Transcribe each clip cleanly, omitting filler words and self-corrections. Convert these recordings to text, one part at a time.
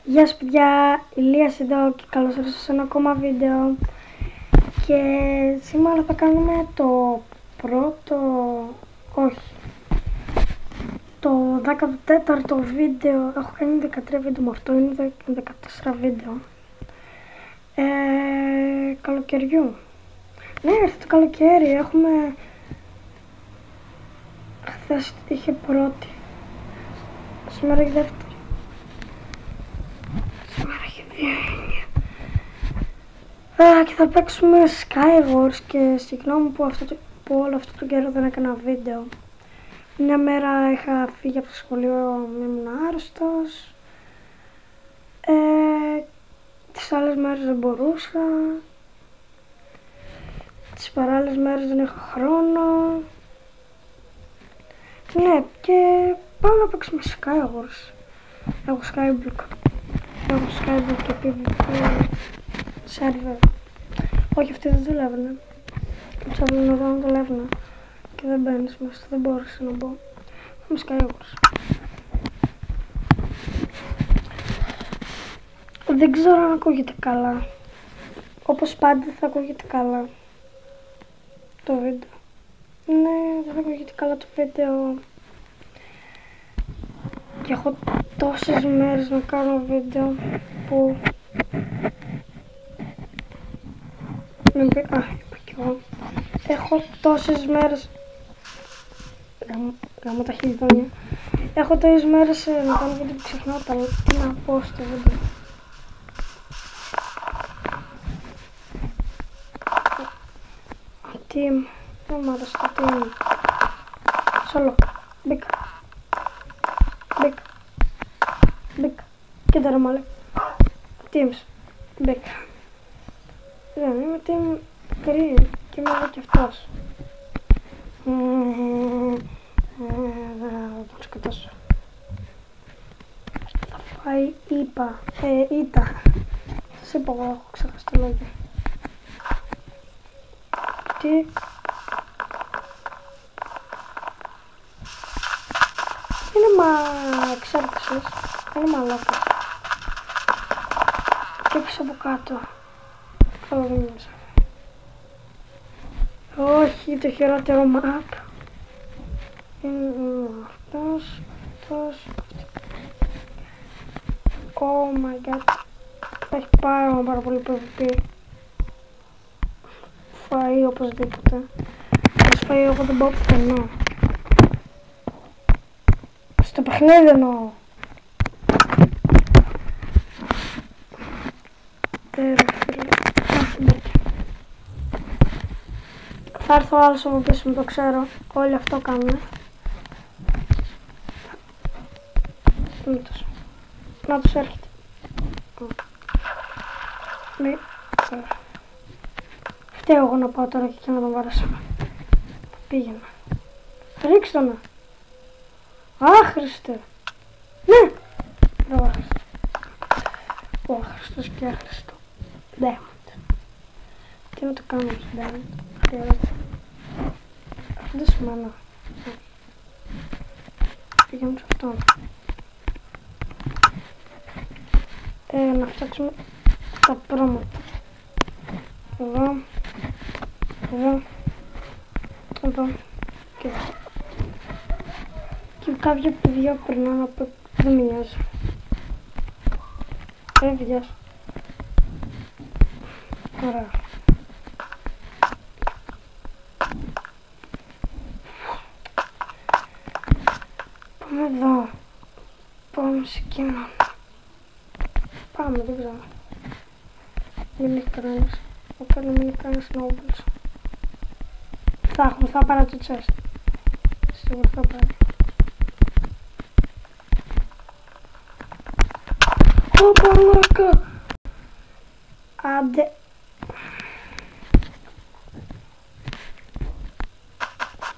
Γεια σας παιδιά, Ηλίας εδώ και καλώς ήρθατε σε ένα ακόμα βίντεο. Και σήμερα θα κάνουμε το το 14ο βίντεο. Έχω κάνει 13 βίντεο με αυτό, είναι 14 βίντεο καλοκαιριού. Ναι, ήρθε το καλοκαίρι, έχουμε... Χθες είχε πρώτη, σήμερα έχει δεύτερη. Σήμερα έχει δύο. Και θα παίξουμε Skywars και συγγνώμη που όλο αυτό το καιρό δεν έκανα βίντεο. Μια μέρα είχα φύγει από το σχολείο, ήμουν άρρωστος. Τις άλλες μέρες δεν μπορούσα. Τις παράλληλες μέρες δεν είχα χρόνο. Ναι, και πάμε να παίξουμε Skywars. Έχω Skyblock και PvP server. Όχι, αυτοί δεν δουλεύουνε. Τους έβλεπα εδώ να δουλεύουνε και δεν μπαίνεις μέσα, δεν μπόρεσα να μπω. Έχουμε Skywars. Δεν ξέρω αν ακούγεται καλά. Όπως πάντα θα ακούγεται καλά το βίντεο. Ναι, δεν ακούγεται καλά το βίντεο. Και έχω τόσες μέρες να κάνω βίντεο που... είπα κι εγώ. Έχω τόσες μέρες... Γαμώ τα χιλιδόνια. Έχω τόσες μέρες να κάνω βίντεο που ξεχνάω τι να πω στο βίντεο. Team. Δεν μ' άρεσε το team. Solo. Μπήκα. Κοίτα ρε μάλλον. Teams. Μπήκα. Δεν είμαι team green και είμαι εδώ κι αυτός. Θα τον σκοτώσω. Θα φάει ήττα. Σας είπα εγώ, έχω ξεχάσει το λόγιο. Τι? Είναι εξάρτησης, είναι μαλάκας. Και πίσω από κάτω. Καλό δεν μέσα. Όχι, το χειρότερο map. Είναι αυτός. Oh my god. Θα έχει πάρα πολύ PvP. Φάει οπωσδήποτε. Θα φάει εγώ δεν πάω πουθενά. Στο παιχνίδι εννοώ. Θα έρθω άλλος από πίσω μου, το ξέρω. Όλοι αυτό κάνουν. Μήτως. Να τους έρχεται. Μη. Φταίω εγώ να πάω τώρα και να τον βαρέσω. Πήγαινα. Ρίξτε τον. Άχρηστε. Ναι. Μπράβο άχρηστο. Ο άχρηστος και άχρηστο. Diamond. Τι να το κάνω στο Diamond. Χρειάζεται. Αυτό δεν σημαίνει. Πήγαμε σε αυτόν. Να φτιάξουμε τα πράγματα. Εδώ και εδώ. Και κάποια παιδιά περνάνε από... δεν με νοιάζει. Βιάζω. Ωραία. Πάμε εδώ. Πάμε σε εκείνον. Πάμε, δεν ξέρω. Μην έχει κανένας. Θέλω μην έχει κανένας νόμπλος. Θα πάρω το chest. Σίγουρα θα πάρω. Ω μαλάκα! Άντε.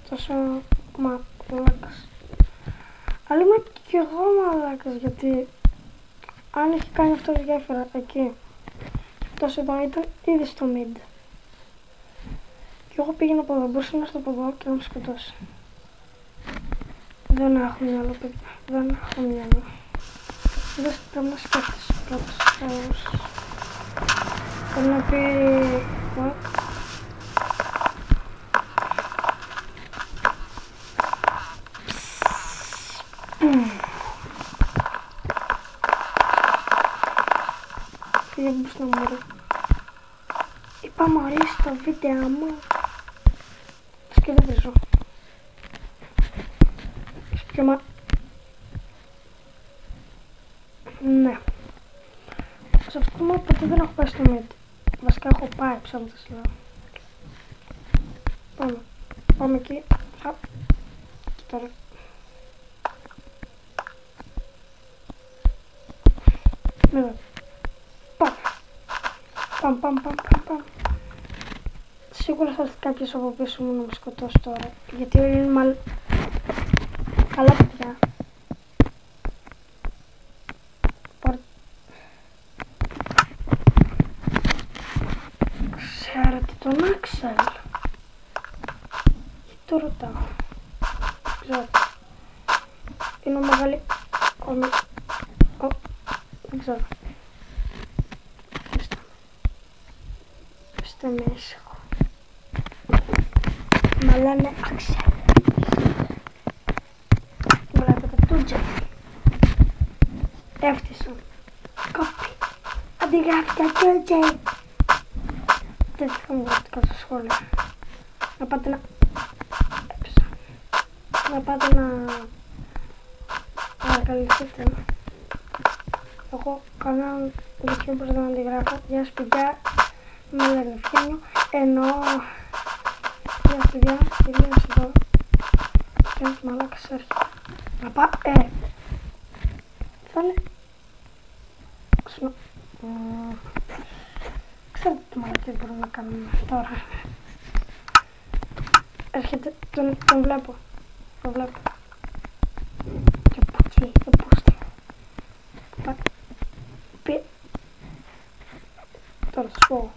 Τόσο μαλάκας. Αλλά είμαι κι εγώ μαλάκας, γιατί αν είχε κάνει αυτό γέφυρα εκεί, τόσο εδώ ήταν ήδη στο mid. Και εγώ πήγαινα από εδώ, μπορούσα να έρθω από εδώ και να μου σκοτώσει. Δεν έχω μυαλό, παιδιά. Δεν έχω μυαλό. Δεν πρέπει να σκέφτεσαι πρώτος. Θέλω να πει... What? Φύγε μπροστά μου ρε. Είπα μόλις στο βίντεο μου. Και δεν βρίζω. Σκέμα. Ναι. Σε αυτό το μάτι ποτέ δεν έχω πάει στο mid. Βασικά έχω πάει ψάχνοντας λέω. Πάμε. Πάμε εκεί. Και τώρα. Μίδα. Πάμε. Πάμε. Σίγουρα θα έρθει κάποιος από πίσω μου να με σκοτώσει τώρα. Γιατί όλοι είναι μάλλον καλά παιδιά. Ξέρετε τον Άξελ. Γιατί το ρωτάω. Ξέρω. Είναι ο μεγάλη... Δεν ξέρω. Είστε με ήσυχο. Μα λένε Άξελ. Βλέπετε τούτζε. Έφτιασαν. Κόπη. Αντιγράφηκα τούτζε. Δεν θα μου γραφτικά στα σχόλια. Να πάτε να... Έπαιζα. Να πάτε να... ανακαλυφθείτε. Εγώ κανέναν YouTube δεν αντιγράφω. Γεια σας παιδιά. Με λένε Φιάνιο. Ενώ... Γεια σας παιδιά. Κυρίως εδώ. Και ένας μαλάκας έρχεται. Να πά... Θα είναι... Ξέρετε τι μαλακίες μπορούμε να κάνουμε τώρα. Έρχεται, τον βλέπω. Το βλέπω. Και πούτσι, και πούστη. Τώρα θα σου πω.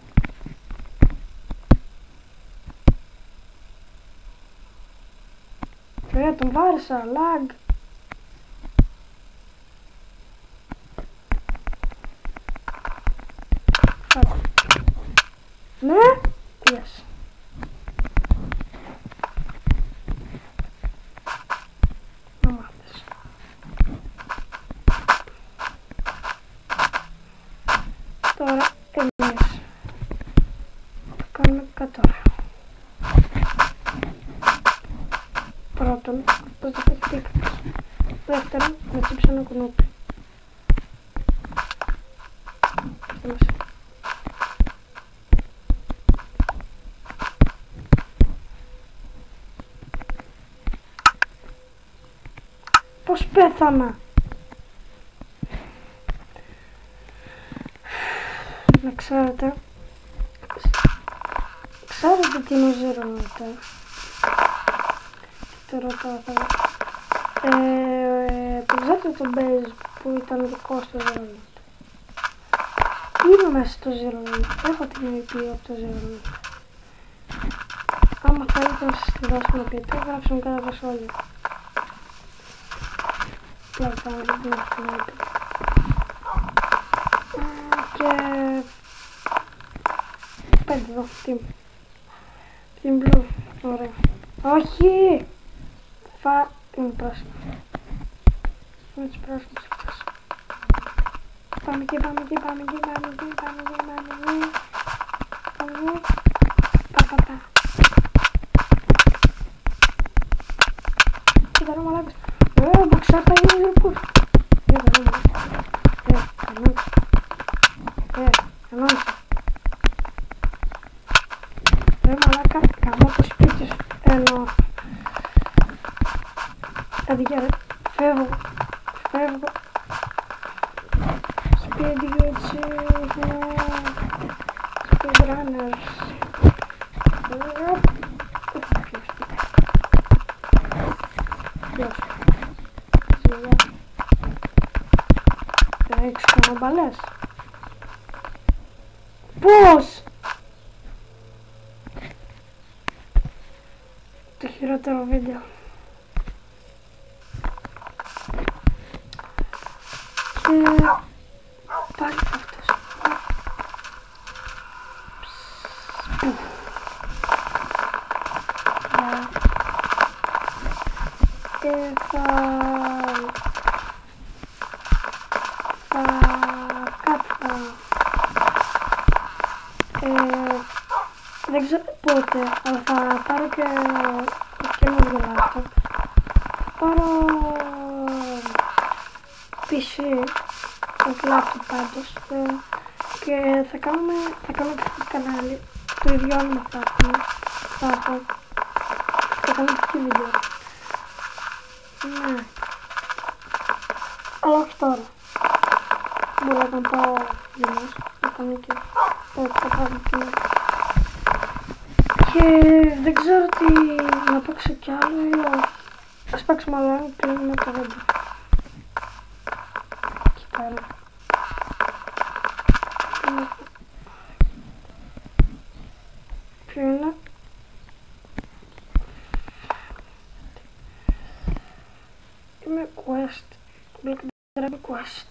Ωραία, τον βάρισα, lag. Ναι, yes. Να μάθεις. Τώρα εμείς θα κάνουμε κατόρα. Πρώτον, αυτός δεν έχει πίκτος. Δεύτερον, να τσίψω ένα κουνούπι. Πώς πέθανα. Να ξέρετε. Ξέρετε τι είναι ο Zero Meter. Τι το ρωτάω τώρα. Το ξέρετε το base που ήταν δικό στο Zero Meter. Είμαι μέσα στο Zero Meter. Έχω την IP από το Zero Meter. Άμα θέλετε να σας τη δώσω να πείτε, γράψτε μου κάτω τα σχόλια. Δεν την έχω την IP. Και... 5 εδώ, team blue, ωραία. Όχι! Είναι πράσινο. Είναι τις πράσινες αυτές. Πάμε εκεί. Πα. Κοίτα ρε μαλάκες. Μπαξάτα είναι γρυπούς. Κανόνισε. Ρε μαλάκα, καμώ το σπίτι σου. Εννοώ. Αντικιά ρε, φεύγω. Σπίτι έτσι, speedrunners. Γεια σου. Δεν έχεις κάνω μπαλές. Πώς! Το χειρότερο βίντεο. Και πάλι αυτός. Και δεν ξέρω πότε, αλλά θα πάρω και καινούργιο laptop. Θα πάρω PC, όχι laptop πάντως, και θα κάνω και κανάλι, το ίδιο όνομα θα έχω, θα κάνω και βίντεο. Ναι, αλλά όχι τώρα. Μπορώ να πάω γυμνός, να κάνω και το πράγμα. Και δεν ξέρω τι να παίξω κι άλλο ή όχι. Ας παίξουμε άλλο ένα και κλείνουμε το βίντεο. Εκεί πέρα. Ποιο είναι? Είμαι Quest. Black Dragon Quest.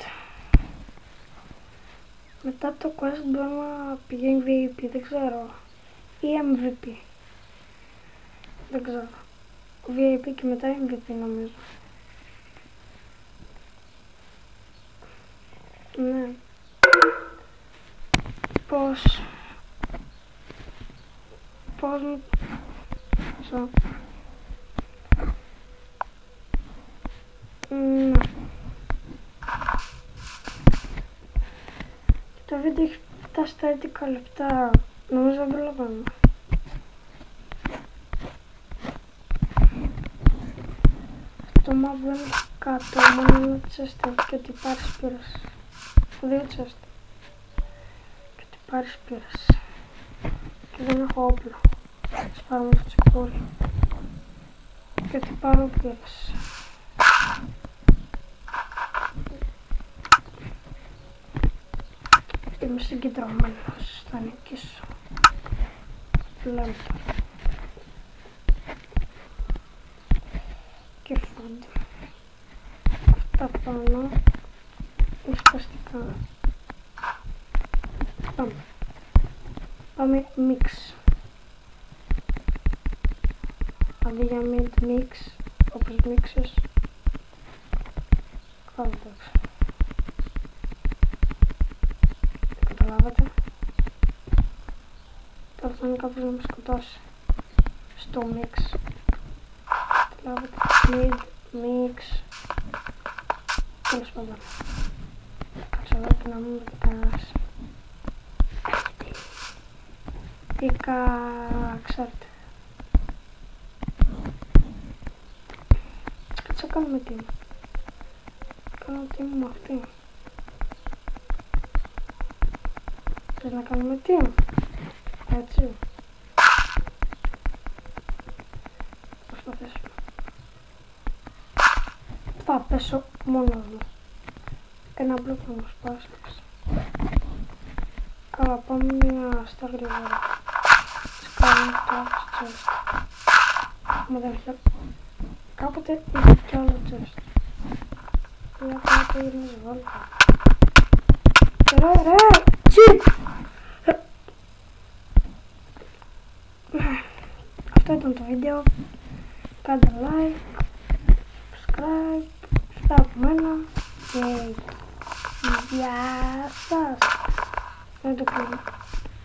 Μετά το Quest μπορώ να πηγαίνει VIP, δεν ξέρω. Ή MVP. Δεν ξέρω. VIP και μετά MVP νομίζω. Ναι. Πώς μου... Ναι. Το βίντεο έχει φτάσει στα 11 λεπτά. Νομίζω δεν προλαβαίνω. Το μαύρο είναι κάτω, μόνο είναι τσέστα και ότι πάρεις πήρας. 2 τσέστα. Και ότι πάρεις πήρας. Και δεν έχω όπλο. Ας πάρουμε το τσεκούρι. Και ότι πάρω πήρας. Είμαι συγκεντρωμένος, θα νικήσω. Λέμε τώρα. Και φούντι. Αυτά πάνω. Ισπαστικά. Πάμε mix. Αντί για mix, όπως mixes. Κάτω. Καταλάβατε. Τώρα θα είναι κάποιος να με σκοτώσει. Στο mix. Καταλάβατε. Mix. Τέλος πάντων. Κάτσω εδώ και να μην βρει κανένας. Ξέρετε. Κάτσε να κάνουμε team. Κάνω team με αυτή. Θες να κάνουμε team. Έτσι. Προσπαθήσω. Θα πέσω μόνος μου. Ένα μπλοκ να μου σπάσει. Καλά, πάμε μια στα γρήγορα. Σκάμε το chest. Μα δεν έχει. Κάποτε είχε κι άλλο chest. Για κάτω γυρνείς βόλτα. Ρε! Τσιπ! Αυτό ήταν το βίντεο. Κάντε like, subscribe. Αυτά από μένα. Και γεια σας. Δεν το κλείνω.